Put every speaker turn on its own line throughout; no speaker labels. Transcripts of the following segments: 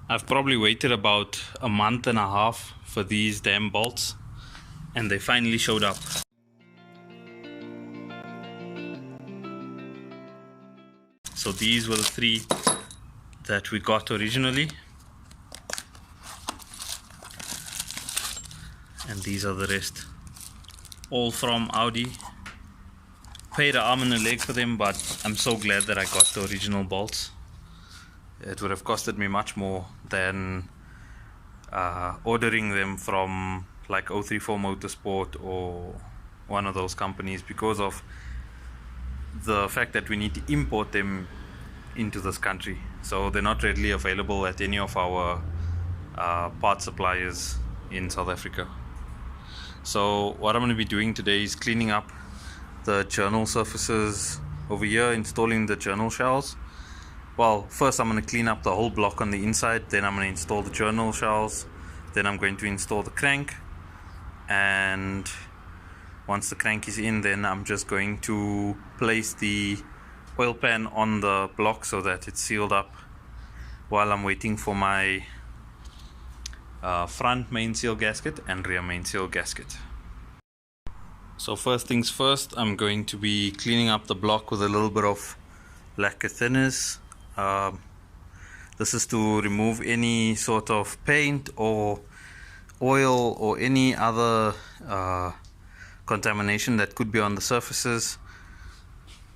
I've probably waited about a month and a half for these damn bolts, and they finally showed up. So these were the three that we got originally, and these are the rest, all from Audi. Paid an arm and a leg for them, but I'm so glad that I got the original bolts. It would have costed me much more than ordering them from like 034 Motorsport or one of those companies, because of the fact that we need to import them into this country. So they're not readily available at any of our part suppliers in South Africa. So what I'm going to be doing today is cleaning up the journal surfaces over here, installing the journal shells. Well, first I'm going to clean up the whole block on the inside, then I'm going to install the journal shells, then I'm going to install the crank, and once the crank is in, then I'm just going to place the oil pan on the block so that it's sealed up while I'm waiting for my front main seal gasket and rear main seal gasket. So first things first, I'm going to be cleaning up the block with a little bit of lacquer thinners. This is to remove any sort of paint or oil or any other contamination that could be on the surfaces,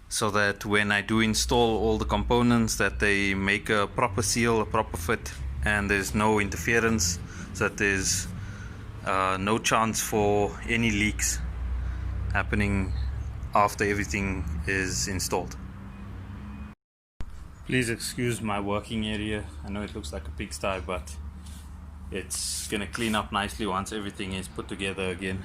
so that when I do install all the components, that they make a proper seal, a proper fit, and there's no interference, so that there's no chance for any leaks happening after everything is installed. Please excuse my working area. I know it looks like a pigsty, but it's gonna clean up nicely once everything is put together again.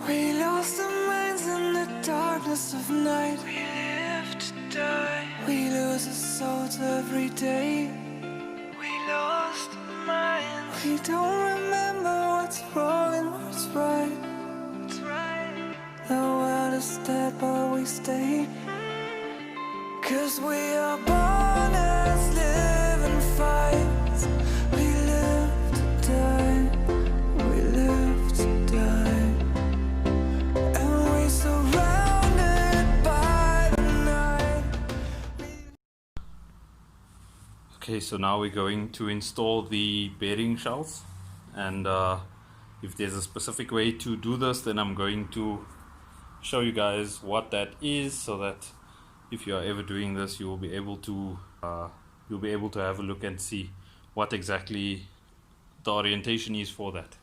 We lost our minds in the darkness of night. We live to die. We lose our souls every day. We lost our minds. We don't remember what's wrong and what's right. The world is dead, but we stay. 'Cause we are born as living fights. We live to die. We live to die. And we surrounded by the night.
Okay, so now we're going to install the bearing shells, and if there's a specific way to do this, then I'm going to show you guys what that is, so that if you are ever doing this, you will be able to have a look and see what exactly the orientation is for that.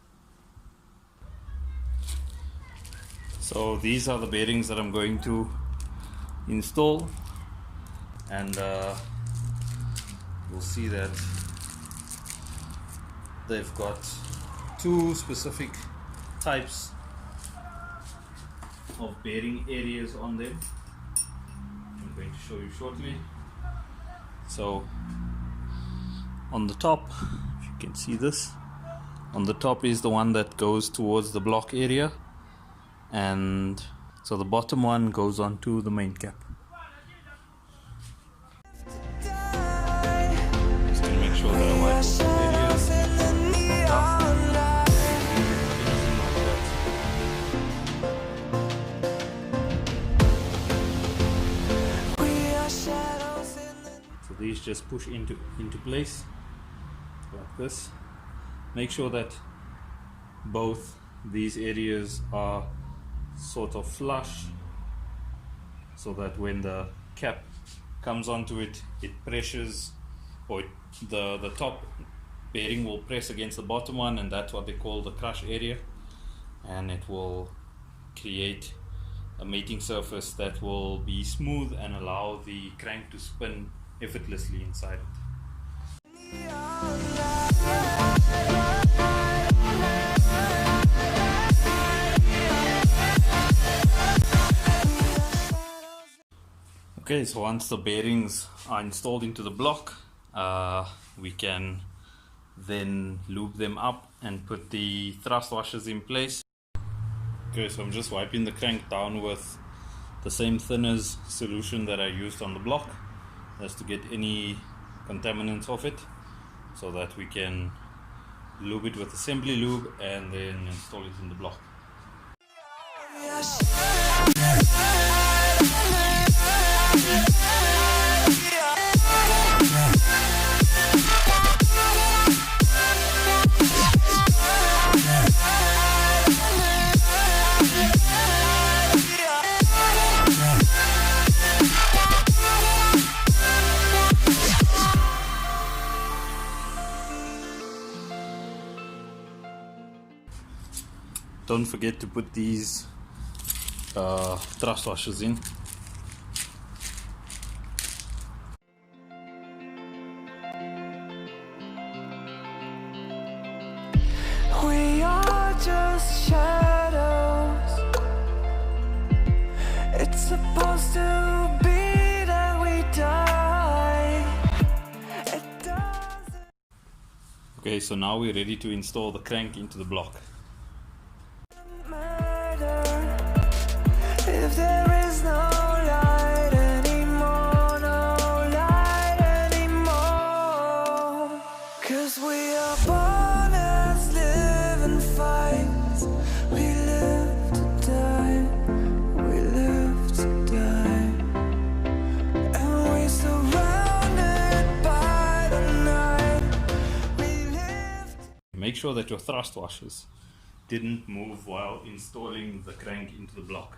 So these are the bearings that I'm going to install, and you'll see that they've got two specific types of bearing areas on them. I'm going to show you shortly. So on the top, if you can see this, on the top is the one that goes towards the block area, and so the bottom one goes onto the main cap. Just to make sure that I wipe off the areas. These just push into place like this. Make sure that both these areas are sort of flush, so that when the cap comes onto it, it pressures, or the top bearing will press against the bottom one, and that's what they call the crush area, and it will create a mating surface that will be smooth and allow the crank to spin effortlessly inside it. Okay, so once the bearings are installed into the block, we can then lube them up and put the thrust washers in place. Okay, so I'm just wiping the crank down with the same thinners solution that I used on the block, just to get any contaminants off it, so that we can lube it with assembly lube and then install it in the block. Don't forget to put these thrust washers in.
We are just shadows. It's supposed to be that we die. It doesn't.
Okay, so now we're ready to install the crank into the block.
If there is no light anymore, no light anymore, 'cause we are born as living fights. We live to die, we live to die, and we're surrounded by the night. We live to
Make sure that your thrust washers didn't move while installing the crank into the block.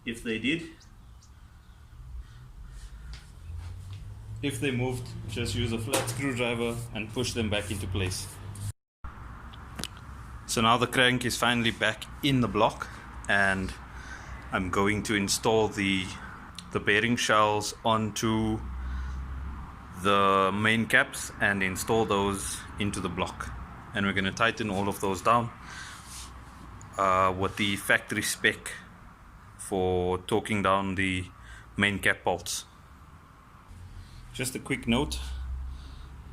If they did, if they moved, just use a flat screwdriver and push them back into place. So now the crank is finally back in the block, and I'm going to install the bearing shells onto the main caps and install those into the block. And we're going to tighten all of those down with the factory spec for torquing down the main cap bolts. Just a quick note,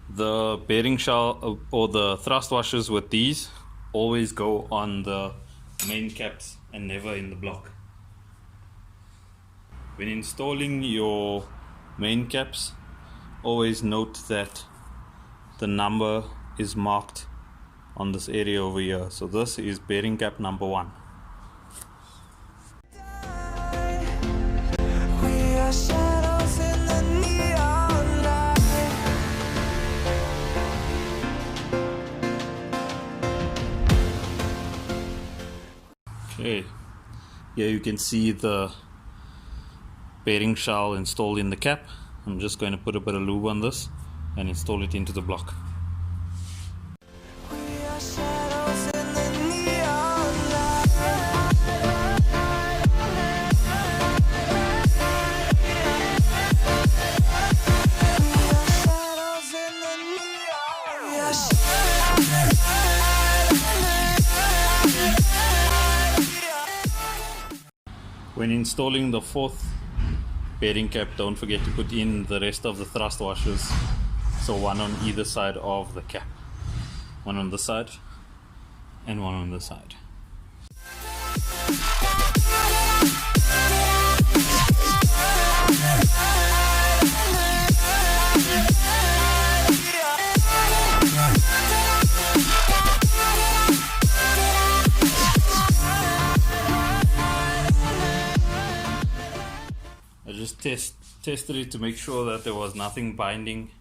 the bearing shell or the thrust washers with these always go on the main caps and never in the block. When installing your main caps, always note that the number is marked on this area over here. So this is bearing cap number 1.
We are shadows in the neon light.
Okay, here you can see the bearing shell installed in the cap. I'm just going to put a bit of lube on this and install it into the block.
We are shadows in the neon light. We are shadows in the neon. We are
When installing the 4th bearing cap, don't forget to put in the rest of the thrust washers, so one on either side of the cap, one on this side and one on this side. I just tested it to make sure that there was nothing binding,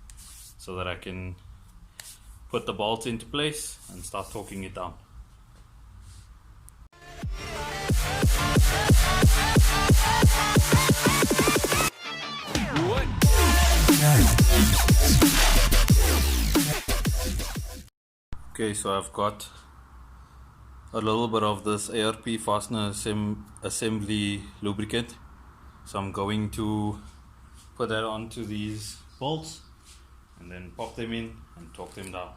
so that I can put the bolts into place and start torquing it down. Okay, so I've got a little bit of this ARP fastener assembly lubricant, so I'm going to put that onto these bolts and then pop them in and torque them down.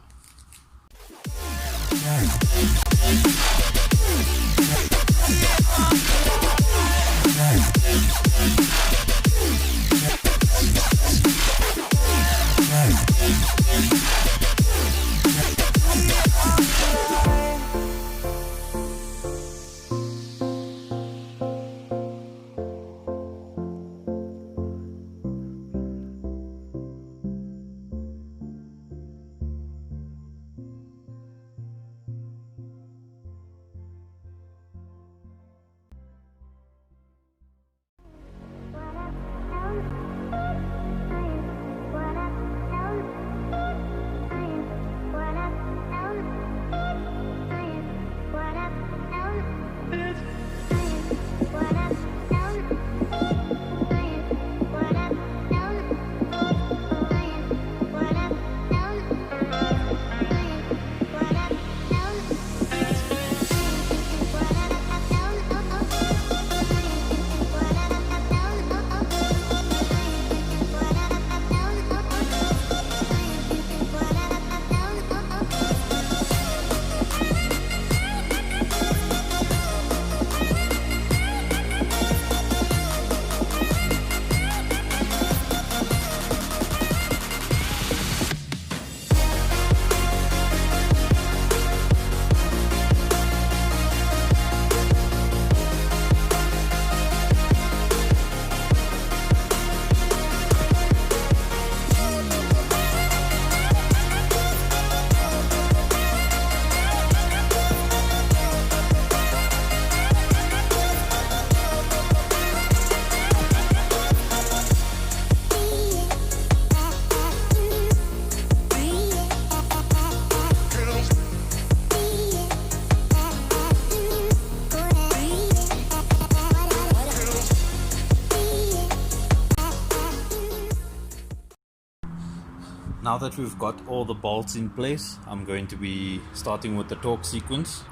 Now that we've got all the bolts in place, I'm going to be starting with the torque sequence.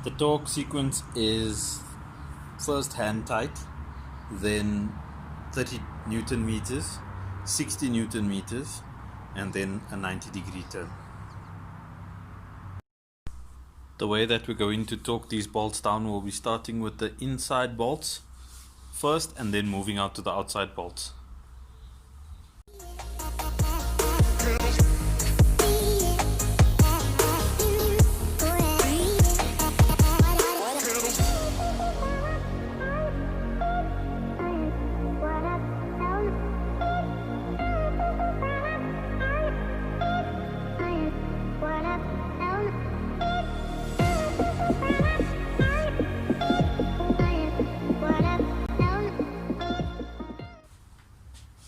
The torque sequence is first hand tight, then 30 Newton meters, 60 Newton meters, and then a 90-degree turn. The way that we're going to torque these bolts down, we'll be starting with the inside bolts first and then moving out to the outside bolts.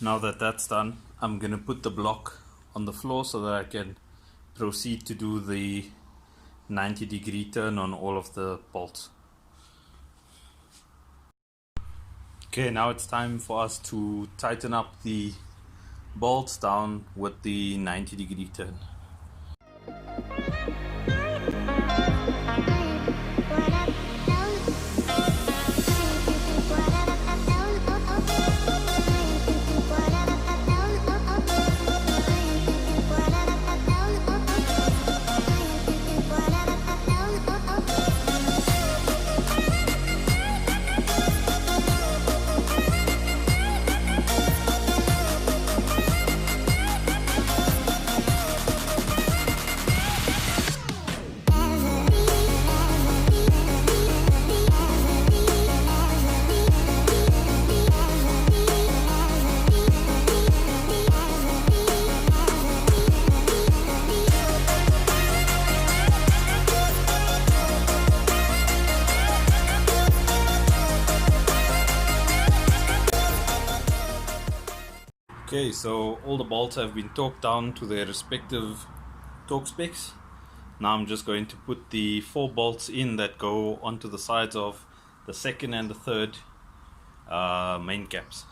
Now that that's done, I'm going to put the block on the floor so that I can proceed to do the 90-degree turn on all of the bolts. Okay, now it's time for us to tighten up the bolts down with the 90-degree turn. Okay, so all the bolts have been torqued down to their respective torque specs. Now I'm just going to put the 4 bolts in that go onto the sides of the second and the third main caps.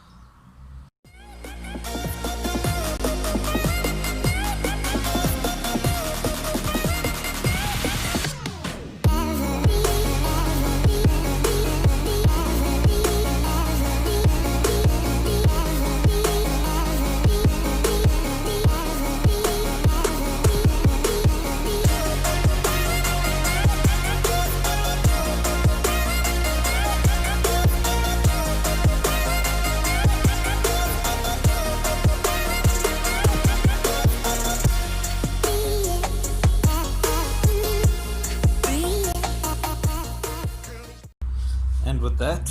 And with that,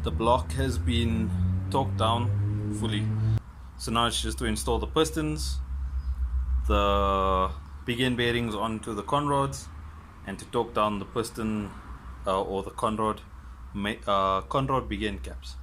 the block has been torqued down fully. So now it's just to install the pistons, the big end bearings onto the conrods, and to torque down the piston or the conrod big end caps.